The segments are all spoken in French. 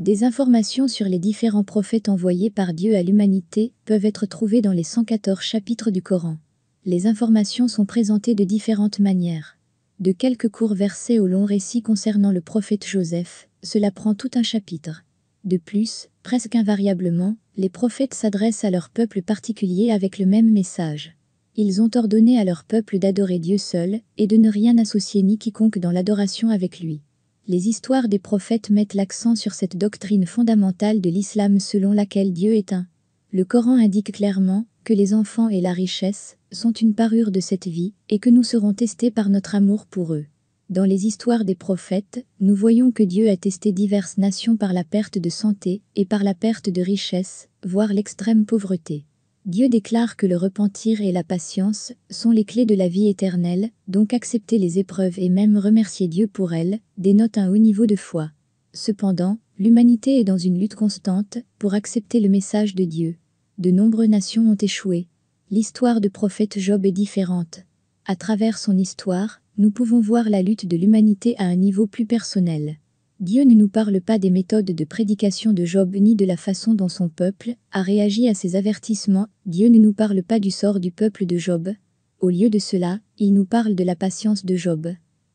Des informations sur les différents prophètes envoyés par Dieu à l'humanité peuvent être trouvées dans les 114 chapitres du Coran. Les informations sont présentées de différentes manières. De quelques courts versets au long récit concernant le prophète Joseph, cela prend tout un chapitre. De plus, presque invariablement, les prophètes s'adressent à leur peuple particulier avec le même message. Ils ont ordonné à leur peuple d'adorer Dieu seul et de ne rien associer ni quiconque dans l'adoration avec lui. Les histoires des prophètes mettent l'accent sur cette doctrine fondamentale de l'islam selon laquelle Dieu est un. Le Coran indique clairement que les enfants et la richesse sont une parure de cette vie et que nous serons testés par notre amour pour eux. Dans les histoires des prophètes, nous voyons que Dieu a testé diverses nations par la perte de santé et par la perte de richesse, voire l'extrême pauvreté. Dieu déclare que le repentir et la patience sont les clés de la vie éternelle, donc accepter les épreuves et même remercier Dieu pour elles dénote un haut niveau de foi. Cependant, l'humanité est dans une lutte constante pour accepter le message de Dieu. De nombreuses nations ont échoué. L'histoire du prophète Job est différente. À travers son histoire, nous pouvons voir la lutte de l'humanité à un niveau plus personnel. Dieu ne nous parle pas des méthodes de prédication de Job ni de la façon dont son peuple a réagi à ses avertissements. Dieu ne nous parle pas du sort du peuple de Job. Au lieu de cela, il nous parle de la patience de Job.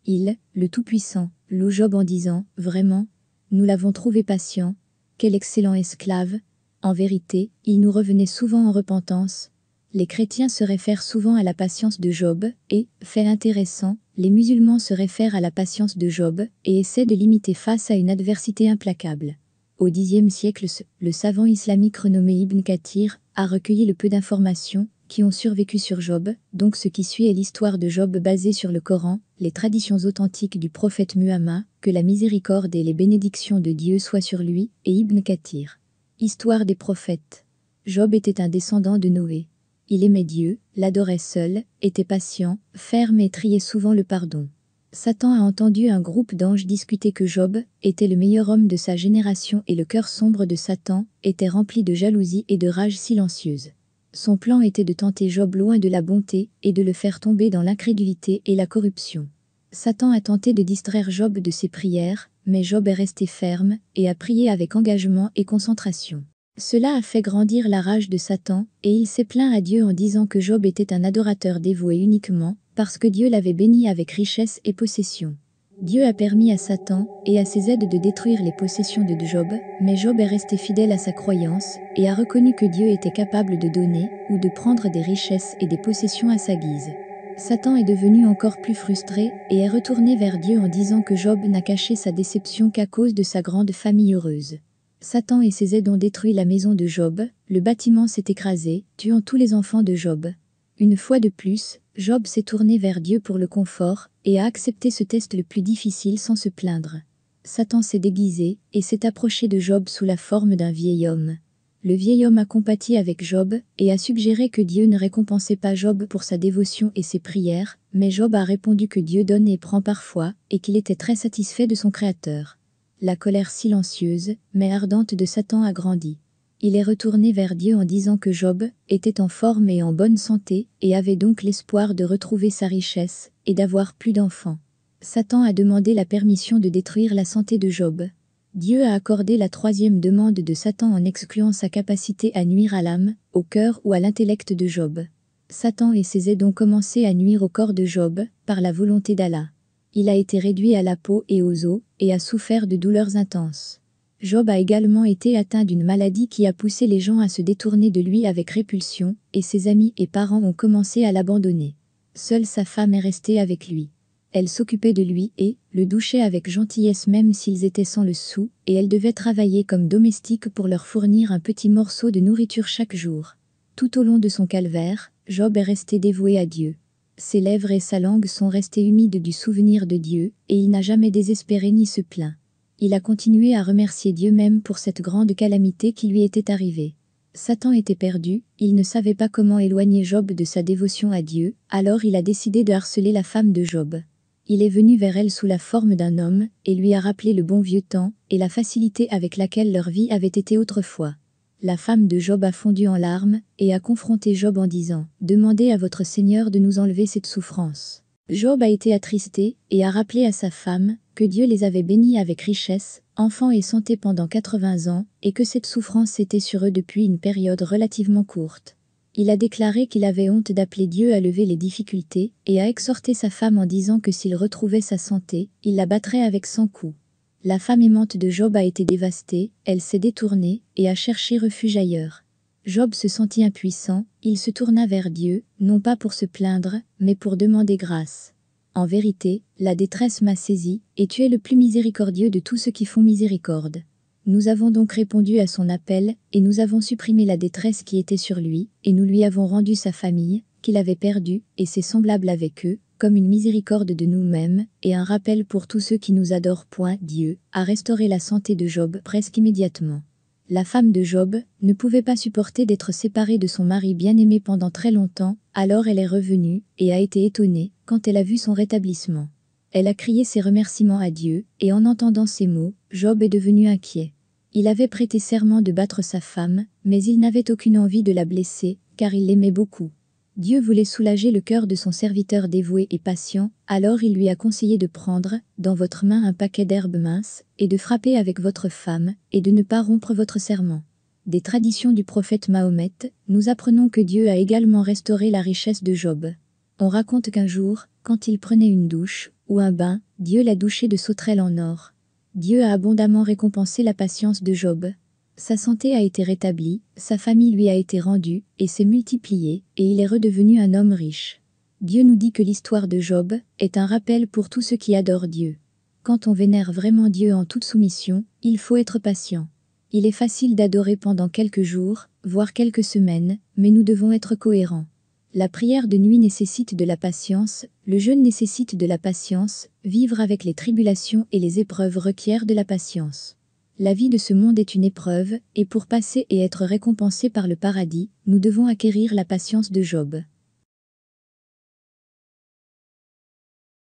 Il, le Tout-Puissant, loue Job en disant « Vraiment, nous l'avons trouvé patient, quel excellent esclave. En vérité, il nous revenait souvent en repentance. » Les chrétiens se réfèrent souvent à la patience de Job et, fait intéressant, les musulmans se réfèrent à la patience de Job et essaient de l'imiter face à une adversité implacable. Au Xe siècle, le savant islamique renommé Ibn Kathir a recueilli le peu d'informations qui ont survécu sur Job, donc ce qui suit est l'histoire de Job basée sur le Coran, les traditions authentiques du prophète Muhammad, que la miséricorde et les bénédictions de Dieu soient sur lui, et Ibn Kathir. Histoire des prophètes. Job était un descendant de Noé. Il aimait Dieu, l'adorait seul, était patient, ferme et triait souvent le pardon. Satan a entendu un groupe d'anges discuter que Job était le meilleur homme de sa génération et le cœur sombre de Satan était rempli de jalousie et de rage silencieuse. Son plan était de tenter Job loin de la bonté et de le faire tomber dans l'incrédulité et la corruption. Satan a tenté de distraire Job de ses prières, mais Job est resté ferme et a prié avec engagement et concentration. Cela a fait grandir la rage de Satan, et il s'est plaint à Dieu en disant que Job était un adorateur dévoué uniquement, parce que Dieu l'avait béni avec richesse et possession. Dieu a permis à Satan et à ses aides de détruire les possessions de Job, mais Job est resté fidèle à sa croyance, et a reconnu que Dieu était capable de donner, ou de prendre des richesses et des possessions à sa guise. Satan est devenu encore plus frustré, et est retourné vers Dieu en disant que Job n'a caché sa déception qu'à cause de sa grande famille heureuse. Satan et ses aides ont détruit la maison de Job, le bâtiment s'est écrasé, tuant tous les enfants de Job. Une fois de plus, Job s'est tourné vers Dieu pour le confort, et a accepté ce test le plus difficile sans se plaindre. Satan s'est déguisé, et s'est approché de Job sous la forme d'un vieil homme. Le vieil homme a compati avec Job, et a suggéré que Dieu ne récompensait pas Job pour sa dévotion et ses prières, mais Job a répondu que Dieu donne et prend parfois, et qu'il était très satisfait de son Créateur. La colère silencieuse, mais ardente de Satan a grandi. Il est retourné vers Dieu en disant que Job était en forme et en bonne santé, et avait donc l'espoir de retrouver sa richesse, et d'avoir plus d'enfants. Satan a demandé la permission de détruire la santé de Job. Dieu a accordé la troisième demande de Satan en excluant sa capacité à nuire à l'âme, au cœur ou à l'intellect de Job. Satan et ses aides ont commencé à nuire au corps de Job, par la volonté d'Allah. Il a été réduit à la peau et aux os, et a souffert de douleurs intenses. Job a également été atteint d'une maladie qui a poussé les gens à se détourner de lui avec répulsion, et ses amis et parents ont commencé à l'abandonner. Seule sa femme est restée avec lui. Elle s'occupait de lui et le douchait avec gentillesse même s'ils étaient sans le sou, et elle devait travailler comme domestique pour leur fournir un petit morceau de nourriture chaque jour. Tout au long de son calvaire, Job est resté dévoué à Dieu. Ses lèvres et sa langue sont restées humides du souvenir de Dieu, et il n'a jamais désespéré ni se plaint. Il a continué à remercier Dieu même pour cette grande calamité qui lui était arrivée. Satan était perdu, il ne savait pas comment éloigner Job de sa dévotion à Dieu, alors il a décidé de harceler la femme de Job. Il est venu vers elle sous la forme d'un homme, et lui a rappelé le bon vieux temps, et la facilité avec laquelle leur vie avait été autrefois. La femme de Job a fondu en larmes, et a confronté Job en disant « Demandez à votre Seigneur de nous enlever cette souffrance ». Job a été attristé, et a rappelé à sa femme que Dieu les avait bénis avec richesse, enfants et santé pendant 80 ans, et que cette souffrance s'était sur eux depuis une période relativement courte. Il a déclaré qu'il avait honte d'appeler Dieu à lever les difficultés, et a exhorté sa femme en disant que s'il retrouvait sa santé, il la battrait avec 100 coups. La femme aimante de Job a été dévastée, elle s'est détournée, et a cherché refuge ailleurs. Job se sentit impuissant, il se tourna vers Dieu, non pas pour se plaindre, mais pour demander grâce. En vérité, la détresse m'a saisi, et tu es le plus miséricordieux de tous ceux qui font miséricorde. Nous avons donc répondu à son appel, et nous avons supprimé la détresse qui était sur lui, et nous lui avons rendu sa famille, qu'il avait perdue, et ses semblables avec eux, comme une miséricorde de nous-mêmes, et un rappel pour tous ceux qui nous adorent. Dieu a restauré la santé de Job presque immédiatement. La femme de Job ne pouvait pas supporter d'être séparée de son mari bien-aimé pendant très longtemps, alors elle est revenue, et a été étonnée, quand elle a vu son rétablissement. Elle a crié ses remerciements à Dieu, et en entendant ces mots, Job est devenu inquiet. Il avait prêté serment de battre sa femme, mais il n'avait aucune envie de la blesser, car il l'aimait beaucoup. Dieu voulait soulager le cœur de son serviteur dévoué et patient, alors il lui a conseillé de prendre, dans votre main un paquet d'herbes minces, et de frapper avec votre femme, et de ne pas rompre votre serment. Des traditions du prophète Mahomet, nous apprenons que Dieu a également restauré la richesse de Job. On raconte qu'un jour, quand il prenait une douche, ou un bain, Dieu l'a douché de sauterelles en or. Dieu a abondamment récompensé la patience de Job. Sa santé a été rétablie, sa famille lui a été rendue, et s'est multipliée, et il est redevenu un homme riche. Dieu nous dit que l'histoire de Job est un rappel pour tous ceux qui adorent Dieu. Quand on vénère vraiment Dieu en toute soumission, il faut être patient. Il est facile d'adorer pendant quelques jours, voire quelques semaines, mais nous devons être cohérents. La prière de nuit nécessite de la patience, le jeûne nécessite de la patience, vivre avec les tribulations et les épreuves requiert de la patience. La vie de ce monde est une épreuve, et pour passer et être récompensé par le paradis, nous devons acquérir la patience de Job.